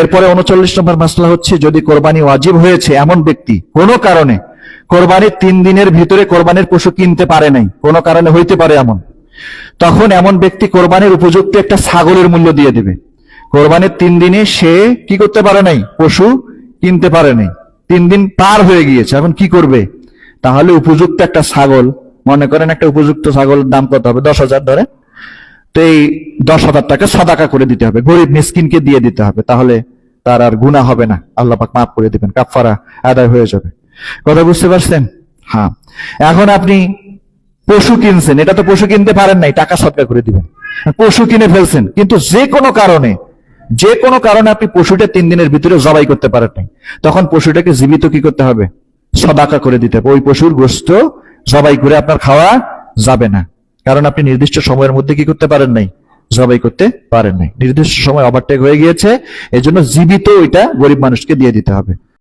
এরপরে 39 নম্বর মাসলা হচ্ছে, যদি কোরবানি ওয়াজিব হয়েছে এমন ব্যক্তি কোনো কারণে কোরবানির 3 দিনের ভিতরে কোরবানির পশু কিনতে পারে নাই, কোনো কারণে হইতে পারে এমন, তখন এমন ব্যক্তি কোরবানির উপযুক্ত একটা ছাগলের মূল্য দিয়ে দিবে। কোরবানির 3 দিনে সে কি করতে পারে নাই, পশু কিনতে পারে নাই, 3 দিন পার হয়ে গিয়েছে, এখন কি করবে? তাহলে উপযুক্ত একটা ছাগল, মনে করেন একটা উপযুক্ত ছাগলের দাম কত হবে, 10,000 ধরে, তো এই 10,000 টাকা সাদাকা করে দিতে হবে, গরিব মিসকিনকে দিয়ে দিতে হবে, তাহলে তার আর গুনাহ হবে না, আল্লাহ পাক মাফ করে দিবেন, কাফারা আদায় হয়ে যাবে। কথা বুঝতে পারছেন? হ্যাঁ। এখন আপনি পশু কিনছেন, এটা তো পশু কিনতে পারেন নাই, টাকা সদকা করে দিবেন। পশু কিনে ফেলছেন, কিন্তু যে কোনো কারণে আপনি পশুটা 3 দিনের ভিতরে জবাই করতে পারেন নাই, তখন পশুটাকে জীবিত কি করতে হবে, সদাকা করে দিতে হবে। ওই পশুর গোশত জবাই করে আপনার খাওয়া যাবে না, কারণ আপনি নির্দিষ্ট সময়ের মধ্যে কি করতে পারেন নাই, জবাই করতে পারেন নাই, নির্দিষ্ট সময় ওভারটেক হয়ে গিয়েছে, এজন্য জীবিত ওইটা গরিব মানুষকে দিয়ে দিতে হবে।